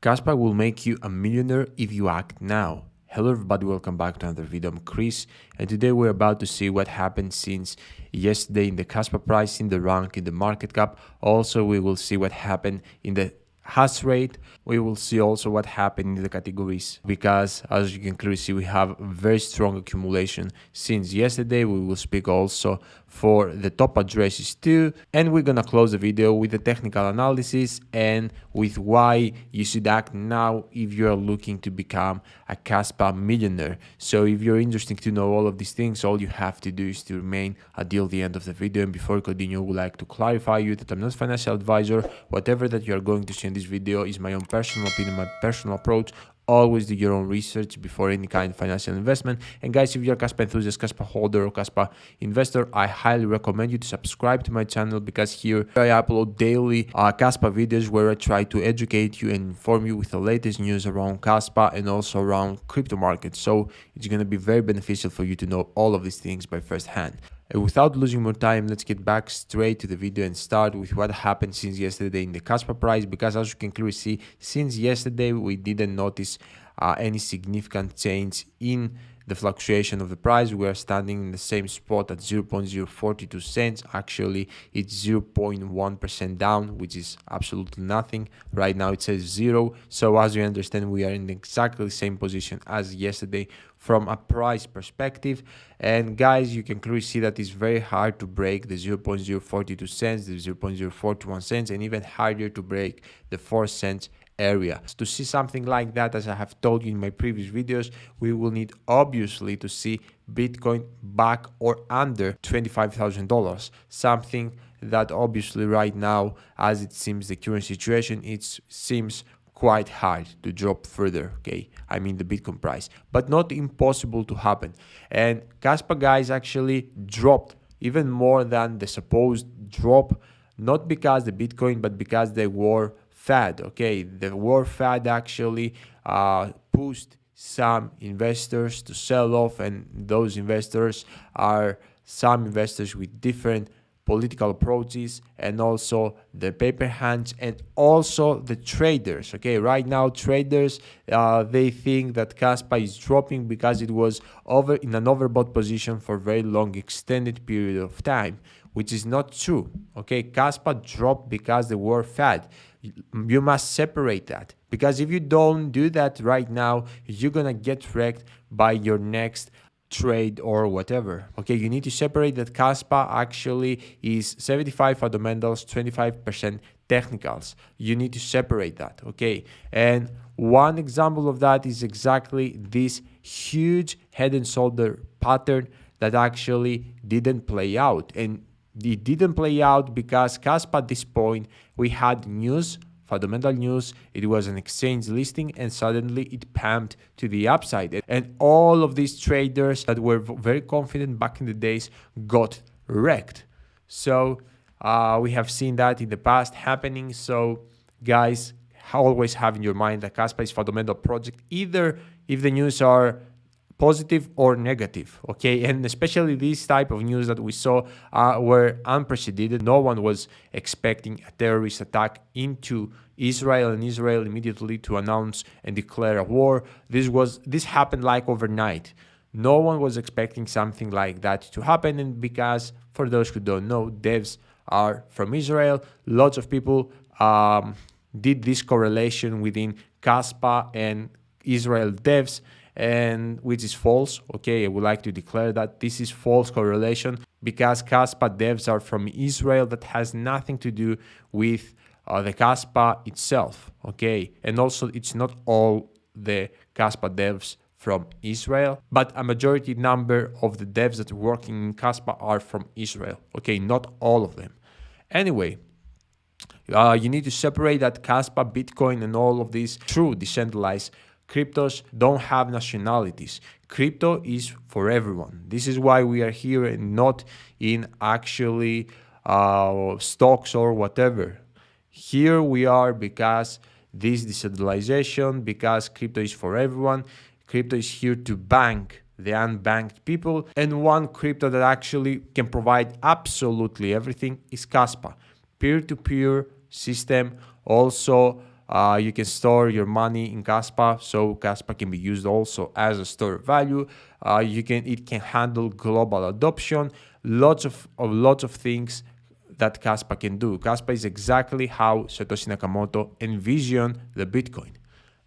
Kaspa will make you a millionaire if you act now. Hello everybody, welcome back to another video. I'm Chris, and today we're about to see what happened since yesterday in the Kaspa price, in the rank, in the market cap. Also, we will see what happened in the Hashrate. We will see also what happened in the categories, because as you can clearly see, we have very strong accumulation since yesterday. We will speak also for the top addresses too, and we're gonna close the video with the technical analysis and with why you should act now if you're looking to become a Kaspa millionaire. So if you're interested to know all of these things, all you have to do is to remain until the end of the video. And before we continue, I would like to clarify you that I'm not a financial advisor. Whatever that you are going to see in this video is my own personal opinion, my personal approach. Always do your own research before any kind of financial investment. And guys, if you're a Kaspa enthusiast, Kaspa holder, or Kaspa investor, I highly recommend you to subscribe to my channel, because here I upload daily Kaspa videos where I try to educate you and inform you with the latest news around Kaspa and also around crypto markets. So it's going to be very beneficial for you to know all of these things by first hand. And without losing more time, let's get back straight to the video and start with what happened since yesterday in the Kaspa price, because as you can clearly see, since yesterday we didn't notice any significant change in the fluctuation of the price. We are standing in the same spot at 0.042 cents. Actually, it's 0.1% down, which is absolutely nothing. Right now it says zero. So as you understand, we are in exactly the same position as yesterday from a price perspective. And guys, you can clearly see that it's very hard to break the 0.042 cents, the 0.041 cents, and even harder to break the 4 cents area. To see something like that, as I have told you in my previous videos, we will need obviously to see Bitcoin back or under $25,000, something that obviously right now, as it seems the current situation, it seems quite hard to drop further. Okay, I mean the Bitcoin price, but not impossible to happen. And Kaspa guys actually dropped even more than the supposed drop, not because the Bitcoin, but because they were fad. Okay, the war fad actually pushed some investors to sell off, and those investors are some investors with different political approaches, and also the paper hands, and also the traders. Okay, right now traders they think that Kaspa is dropping because it was in an overbought position for a very long extended period of time, which is not true. Okay, Kaspa dropped because the war fad. You must separate that, because if you don't do that right now, you're gonna get wrecked by your next trade or whatever. Okay, you need to separate that Kaspa actually is 75 fundamentals, 25% technicals. You need to separate that. Okay, and one example of that is exactly this huge head and shoulder pattern that actually didn't play out. And it didn't play out because Kaspa at this point, we had news, fundamental news, it was an exchange listing, and suddenly it pumped to the upside. And all of these traders that were very confident back in the days got wrecked. So we have seen that in the past happening. So guys, always have in your mind that Kaspa is fundamental project, either if the news are positive or negative. Okay, and especially this type of news that we saw were unprecedented. No one was expecting a terrorist attack into Israel, and Israel immediately to announce and declare a war. This happened like overnight. No one was expecting something like that to happen. And because, for those who don't know, devs are from Israel, lots of people did this correlation within Kaspa and Israel devs, and which is false. Okay, I would like to declare that this is false correlation, because Kaspa devs are from Israel. That has nothing to do with the Kaspa itself. Okay, and also it's not all the Kaspa devs from Israel, but a majority number of the devs that are working in Kaspa are from Israel. Okay, not all of them. Anyway, you need to separate that Kaspa, Bitcoin, and all of these true decentralized cryptos don't have nationalities. Crypto is for everyone. This is why we are here and not in actually stocks or whatever. Here we are because this decentralization, because crypto is for everyone. Crypto is here to bank the unbanked people. And one crypto that actually can provide absolutely everything is Kaspa. Peer-to-peer system, also You can store your money in Kaspa, so Kaspa can be used also as a store of value. It can handle global adoption, lots of things that Kaspa can do. Kaspa is exactly how Satoshi Nakamoto envisioned the Bitcoin.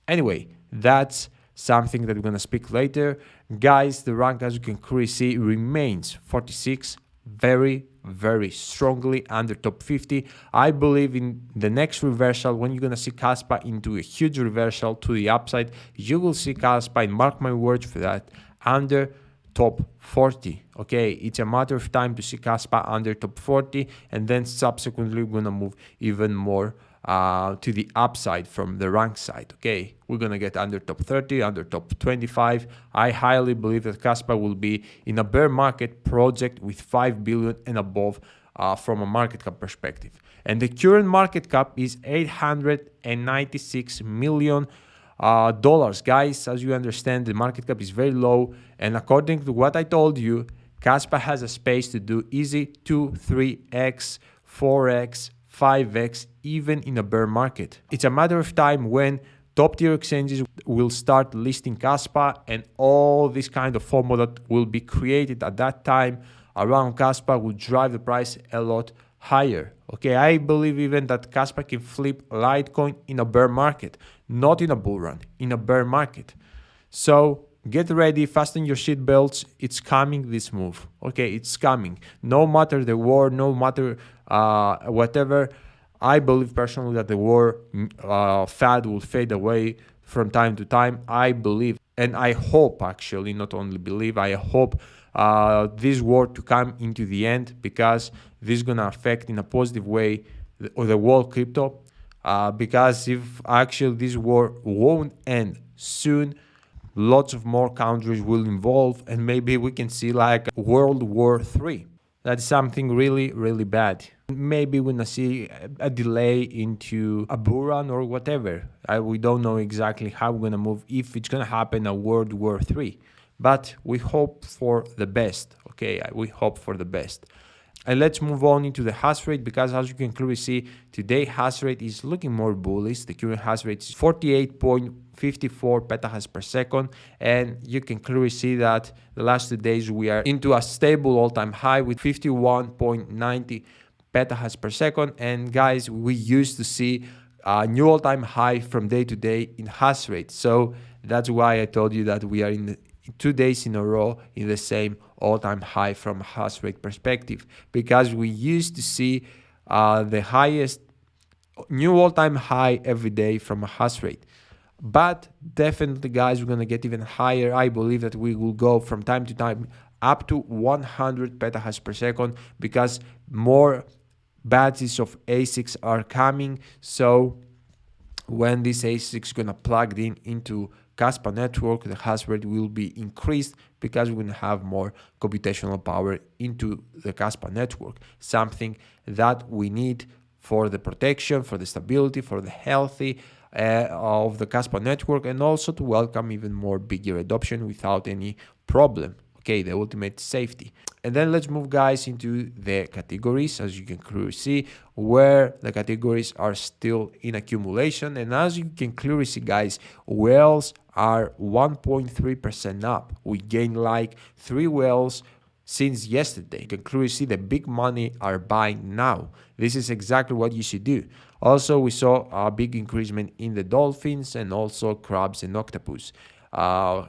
Anyway, that's something that we're gonna speak later. Guys, the rank, as you can clearly see, remains 46, very strongly under top 50. I believe in the next reversal, when you're gonna see Kaspa into a huge reversal to the upside, you will see Kaspa, and mark my words for that, under top 40. Okay, it's a matter of time to see Kaspa under top 40, and then subsequently we're gonna move even more to the upside from the rank side. Okay, we're gonna get under top 30, under top 25. I highly believe that Kaspa will be in a bear market project with 5 billion and above from a market cap perspective. And the current market cap is 896 million dollars. Guys, as you understand, the market cap is very low, and according to what I told you, Kaspa has a space to do easy 2, 3x, 4x, 5x, even in a bear market. It's a matter of time when top tier exchanges will start listing Kaspa, and all this kind of FOMO that will be created at that time around Kaspa will drive the price a lot higher. Okay, I believe even that Kaspa can flip Litecoin in a bear market, not in a bull run, in a bear market. So get ready, fasten your seat belts. It's coming, this move. Okay, it's coming. No matter the war, no matter whatever. I believe personally that the war fad will fade away from time to time. I believe, and I hope, actually, not only believe, I hope this war to come into the end, because this is going to affect in a positive way the world crypto. Because if actually this war won't end soon, lots of more countries will involve, and maybe we can see like World War III. That's something really bad. Maybe we're gonna see a delay into a bull run or whatever. We don't know exactly how we're gonna move, if it's gonna happen a World War III. But we hope for the best. Okay, we hope for the best. And let's move on into the hash rate, because as you can clearly see, today hash rate is looking more bullish. The current hash rate is 48.54 petahash per second, and you can clearly see that the last 2 days we are into a stable all-time high with 51.90 petahash per second. And guys, we used to see a new all-time high from day to day in hash rate. So that's why I told you that we are in 2 days in a row in the same all-time high from a hash rate perspective, because we used to see the highest new all-time high every day from a hash rate. But definitely, guys, we're gonna get even higher. I believe that we will go from time to time up to 100 petahash per second, because more batches of ASICs are coming. So when this ASIC is gonna plug into Kaspa network, the hash rate will be increased, because we're going to have more computational power into the Kaspa network, something that we need for the protection, for the stability, for the healthy of the Kaspa network, and also to welcome even more bigger adoption without any problem. Okay, the ultimate safety. And then let's move, guys, into the categories, as you can clearly see, where the categories are still in accumulation. And as you can clearly see, guys, whales are 1.3% up. We gained like 3 whales since yesterday. You can clearly see the big money are buying now. This is exactly what you should do. Also, we saw a big increasement in the dolphins and also crabs and octopus.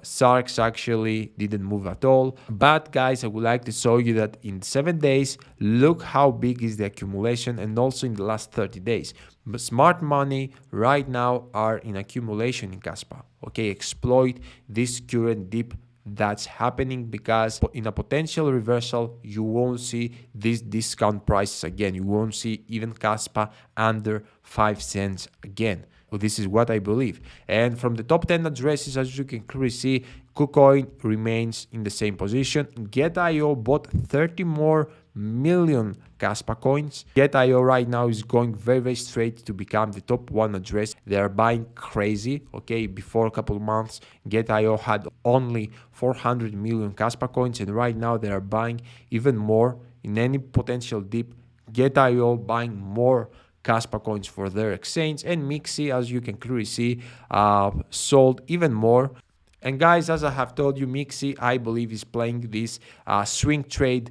Sharks actually didn't move at all. But guys, I would like to show you that in 7 days, look how big is the accumulation, and also in the last 30 days. But smart money right now are in accumulation in Kaspa. Okay, exploit this current dip that's happening, because in a potential reversal, you won't see these discount prices again. You won't see even Kaspa under 5 cents again. Well, this is what I believe. And from the top 10 addresses, as you can clearly see, KuCoin remains in the same position. Get.io bought 30 more million Kaspa coins. Get.io right now is going very straight to become the top 1 address. They are buying crazy. Okay, before a couple of months, Get.io had only 400 million Kaspa coins, and right now they are buying even more. In any potential dip, Get.io buying more Kaspa coins for their exchange, and Mixi, as you can clearly see, sold even more. And guys, as I have told you, Mixi, I believe, is playing these swing trade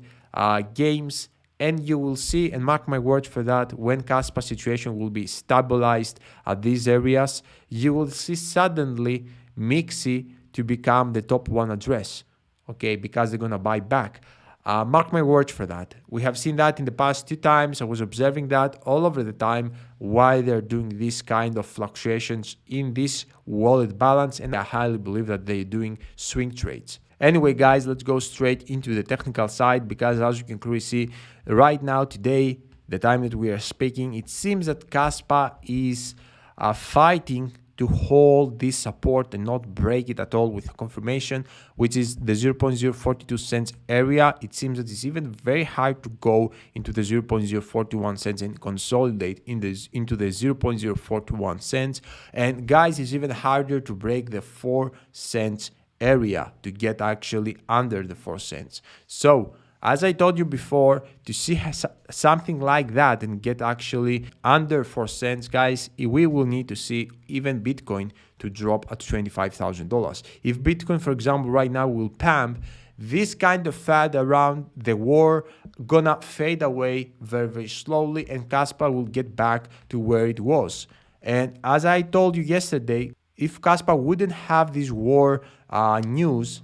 games, and you will see, and mark my words for that, when Kaspa situation will be stabilized at these areas, you will see suddenly Mixi to become the top one address, okay, because they're gonna buy back. Mark my words for that. We have seen that in the past 2 times. I was observing that all over the time why they're doing this kind of fluctuations in this wallet balance, and I highly believe that they're doing swing trades. Anyway, guys, let's go straight into the technical side, because as you can clearly see right now, today, the time that we are speaking, it seems that Kaspa is fighting to hold this support and not break it at all with confirmation, which is the 0.042 cents area. It seems that it's even very hard to go into the 0.041 cents and consolidate into the 0.041 cents. And guys, it's even harder to break the 4 cents area to get actually under the 4 cents. So as I told you before, to see something like that and get actually under 4 cents, guys, we will need to see even Bitcoin to drop at $25,000. If Bitcoin, for example, right now will pump, this kind of fad around the war gonna fade away very, very slowly, and Kaspa will get back to where it was. And as I told you yesterday, if Kaspa wouldn't have this war news,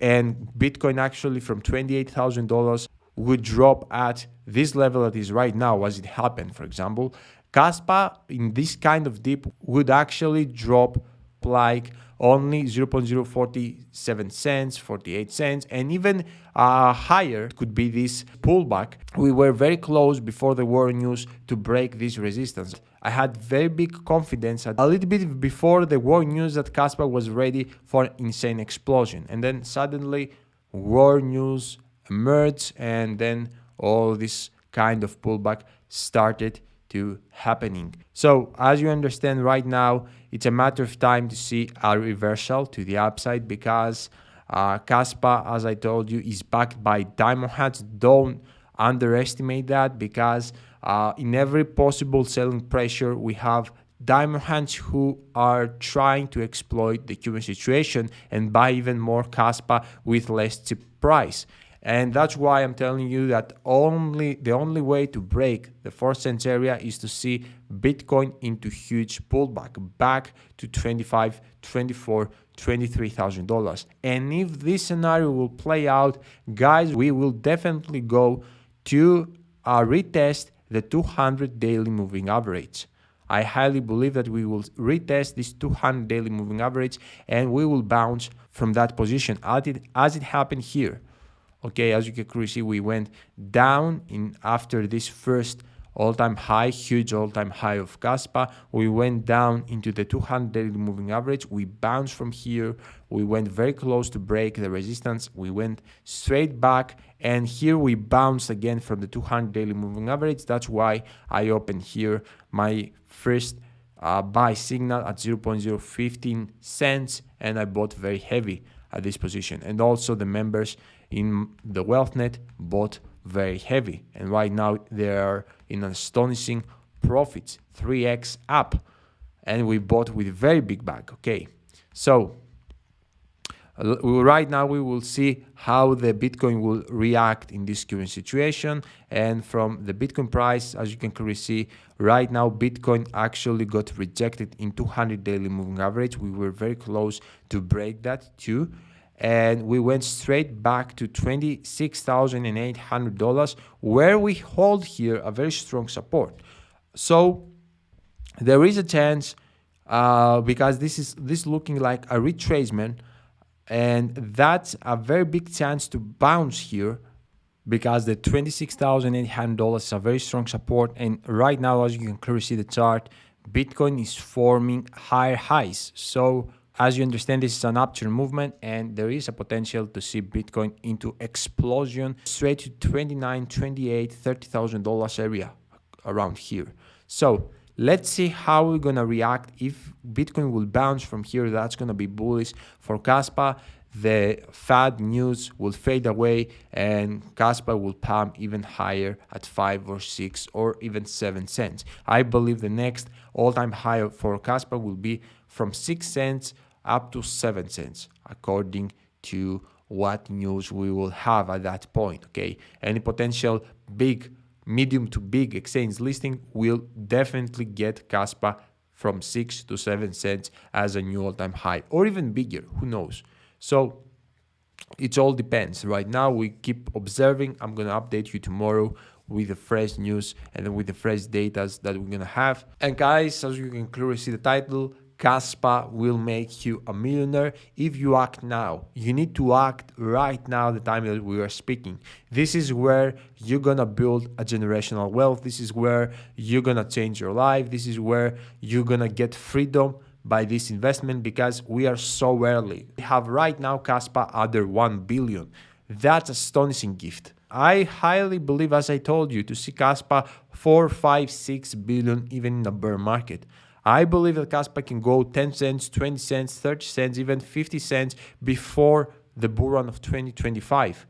and Bitcoin actually from $28,000 would drop at this level that is right now, as it happened, for example, Kaspa in this kind of dip would actually drop like only 0.047 cents, 48 cents, and even higher could be this pullback. We were very close before the war news to break this resistance. I had very big confidence a little bit before the war news that Kaspa was ready for an insane explosion. And then suddenly war news emerged, and then all this kind of pullback started to happening. So as you understand right now, it's a matter of time to see a reversal to the upside, because Kaspa, as I told you, is backed by diamond hands. Don't underestimate that, because in every possible selling pressure, we have diamond hands who are trying to exploit the current situation and buy even more Kaspa with less cheap price. And that's why I'm telling you that the only way to break the 4 cents area is to see Bitcoin into huge pullback back to $25,000, $24,000, $23,000. And if this scenario will play out, guys, we will definitely go to retest the 200 daily moving average. I highly believe that we will retest this 200 daily moving average, and we will bounce from that position as it happened here. Okay, as you can clearly see, we went down after this first all-time high, huge all-time high of Kaspa. We went down into the 200 daily moving average. We bounced from here. We went very close to break the resistance. We went straight back, and here we bounced again from the 200 daily moving average. That's why I opened here my first buy signal at 0.015 cents, and I bought very heavy at this position. And also the members in the WealthNET bought very heavy, and right now they are in astonishing profits, 3x up, and we bought with very big bag. Okay, so right now we will see how the Bitcoin will react in this current situation. And from the Bitcoin price, as you can clearly see right now, Bitcoin actually got rejected in 200 daily moving average. We were very close to break that too, and we went straight back to $26,800, where we hold here a very strong support. So there is a chance, because this looking like a retracement, and that's a very big chance to bounce here, because the $26,800 is a very strong support. And right now, as you can clearly see the chart, Bitcoin is forming higher highs. So as you understand, this is an upturn movement, and there is a potential to see Bitcoin into explosion straight to $29,000, $28,000, $30,000 area around here. So Let's see how we're gonna react. If Bitcoin will bounce from here, that's gonna be bullish for Kaspa. The fad news will fade away and Kaspa will pump even higher at 5 or 6 or even 7 cents. I believe the next all-time high for Kaspa will be from 6 cents up to 7 cents, according to what news we will have at that point. Okay, any potential big, medium to big exchange listing will definitely get Kaspa from 6 to 7 cents as a new all-time high, or even bigger, who knows. So it all depends. Right now we keep observing. I'm gonna update you tomorrow with the fresh news and then with the fresh data that we're gonna have. And guys, as you can clearly see the title, Kaspa will make you a millionaire if you act now. You need to act right now, the time that we are speaking. This is where you're gonna build a generational wealth. This is where you're gonna change your life. This is where you're gonna get freedom by this investment, because we are so early. We have right now Kaspa under 1 billion. That's astonishing gift. I highly believe, as I told you, to see Kaspa 4, 5, 6 billion even in a bear market. I believe that Kaspa can go 10 cents, 20 cents, 30 cents, even 50 cents before the bull run of 2025.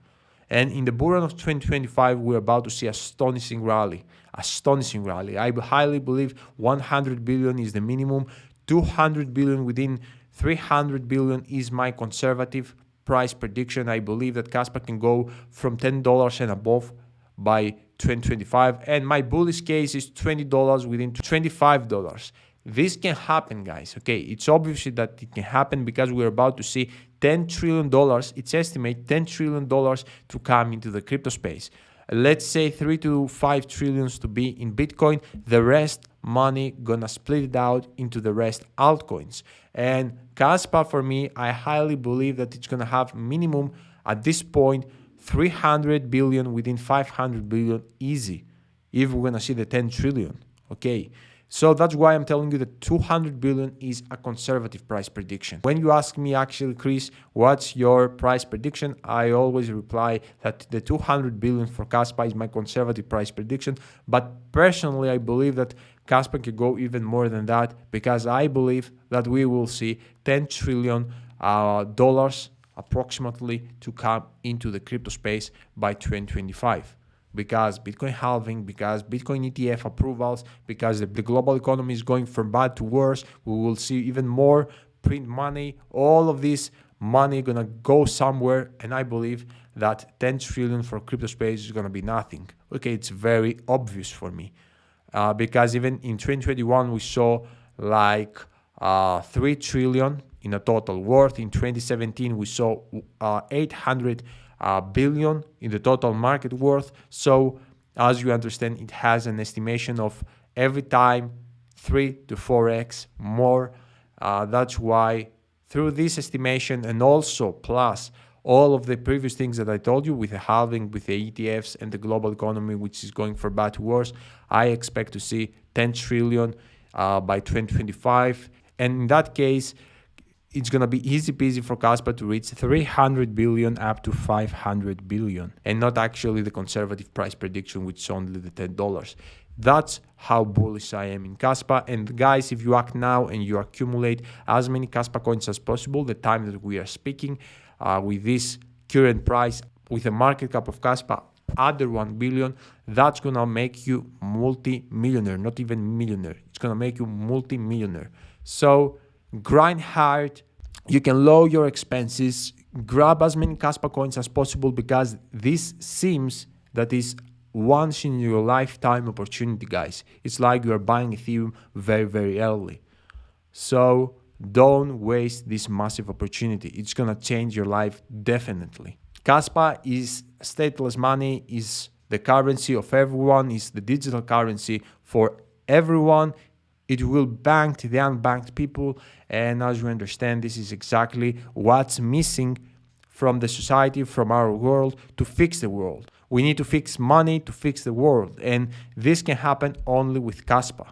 And in the bull run of 2025, we're about to see astonishing rally. Astonishing rally. I highly believe 100 billion is the minimum. 200 billion within 300 billion is my conservative price prediction. I believe that Kaspa can go from $10 and above by 2025. And my bullish case is $20 within $25. This can happen, guys. Okay, it's obvious that it can happen because we're about to see $10 trillion. It's estimated $10 trillion to come into the crypto space. Let's say 3 to 5 trillions to be in Bitcoin. The rest money gonna split it out into the rest altcoins. And Kaspa, for me, I highly believe that it's gonna have minimum at this point 300 billion within 500 billion easy, if we're gonna see the 10 trillion. Okay, so that's why I'm telling you that 200 billion is a conservative price prediction. When you ask me, actually, Chris, what's your price prediction? I always reply that the 200 billion for Kaspa is my conservative price prediction. But personally, I believe that Kaspa can go even more than that, because I believe that we will see $10 trillion approximately to come into the crypto space by 2025. Because Bitcoin halving, because Bitcoin ETF approvals, because the global economy is going from bad to worse, we will see even more print money. All of this money gonna go somewhere, and I believe that 10 trillion for crypto space is gonna be nothing. Okay, it's very obvious for me, because even in 2021 we saw like 3 trillion in a total worth. In 2017 we saw 800 billion in the total market worth. So as you understand, it has an estimation of every time 3 to 4x more. That's why through this estimation, and also plus all of the previous things that I told you with the halving, with the ETFs and the global economy, which is going from bad to worse, I expect to see 10 trillion by 2025. And in that case, it's going to be easy peasy for Kaspa to reach 300 billion up to 500 billion, and not actually the conservative price prediction, which is only the $10. That's how bullish I am in Kaspa. And guys, if you act now and you accumulate as many Kaspa coins as possible, the time that we are speaking, with this current price, with a market cap of Kaspa under 1 billion, that's going to make you multi-millionaire, not even millionaire. It's going to make you multi-millionaire. So grind hard. You can lower your expenses, grab as many Kaspa coins as possible, because this seems that is once in your lifetime opportunity, guys. It's like you are buying Ethereum very, very early. So don't waste this massive opportunity. It's gonna change your life definitely. Kaspa is stateless money, is the currency of everyone, is the digital currency for everyone. It will bank the unbanked people, and as you understand, this is exactly what's missing from the society, from our world, to fix the world. We need to fix money to fix the world, and this can happen only with Kaspa.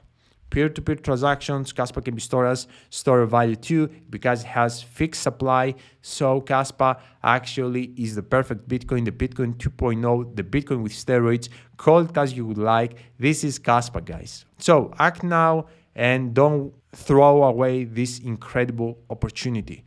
peer-to-peer transactions. Kaspa can be stored as store of value too because it has fixed supply. So Kaspa actually is the perfect Bitcoin, the Bitcoin 2.0, the Bitcoin with steroids. Call it as you would like. This is Kaspa, guys. So act now and don't throw away this incredible opportunity.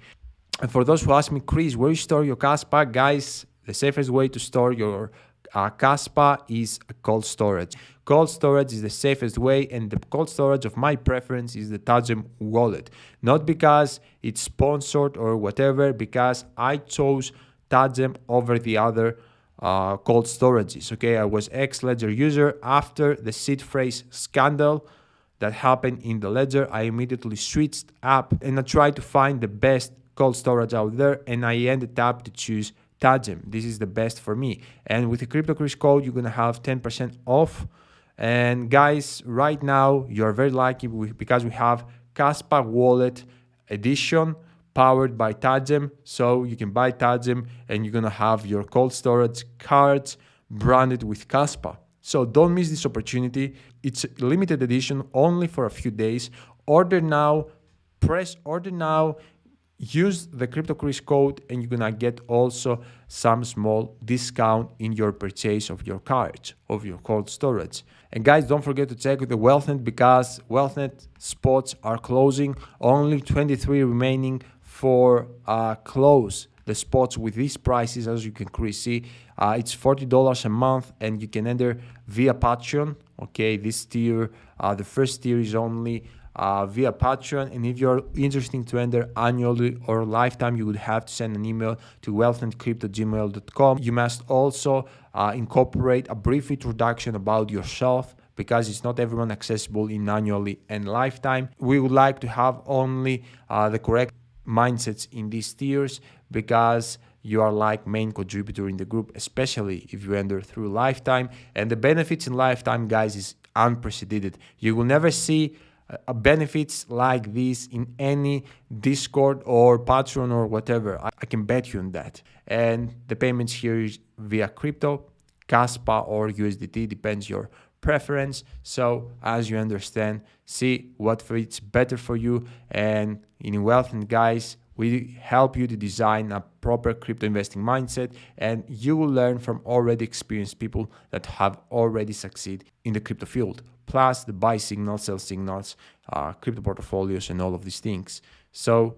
And for those who ask me, Chris, where you store your Kaspa? Guys, the safest way to store your Kaspa is a cold storage. Cold storage is the safest way, and the cold storage of my preference is the Tangem Wallet. Not because it's sponsored or whatever, because I chose Tangem over the other cold storages. Okay, I was ex-Ledger user. After the seed phrase scandal that happened in the Ledger, I immediately switched up and I tried to find the best cold storage out there, and I ended up to choose Tangem. This is the best for me. And with the Crypto Chris code, you're gonna have 10% off. And guys, right now you're very lucky because we have Kaspa Wallet edition powered by Tangem. So you can buy Tangem and you're gonna have your cold storage cards branded with Kaspa. So don't miss this opportunity. It's a limited edition only for a few days. Order now, press order now. Use the Crypto Chris code and you're gonna get also some small discount in your purchase of your cards, of your cold storage. And guys, don't forget to check with the WealthNET because WealthNET spots are closing. Only 23 remaining for close the spots with these prices. As you can see, it's $40 a month and you can enter via Patreon. Okay, this tier, the first tier is only via Patreon, and if you're interested to enter annually or lifetime, you would have to send an email to wealthnetcrypto@gmail.com. You must also incorporate a brief introduction about yourself because it's not everyone accessible in annually and lifetime. We would like to have only the correct mindsets in these tiers because you are like main contributor in the group, especially if you enter through lifetime. And the benefits in lifetime, guys, is unprecedented. You will never see benefits like this in any Discord or Patreon or whatever. I can bet you on that. And the payments here is via crypto, Kaspa or USDT, depends your preference. So as you understand, see what fits better for you. And in WealthNET, guys, we help you to design a proper crypto investing mindset, and you will learn from already experienced people that have already succeeded in the crypto field, plus the buy signals, sell signals, crypto portfolios, and all of these things. So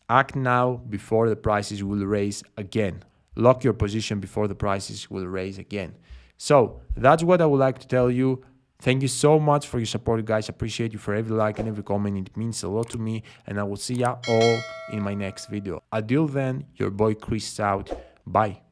act now before the prices will raise again. Lock your position before the prices will raise again. So that's what I would like to tell you. Thank you so much for your support, guys. Appreciate you for every like and every comment. It means a lot to me. And I will see ya all in my next video. Until then, your boy Chris out. Bye.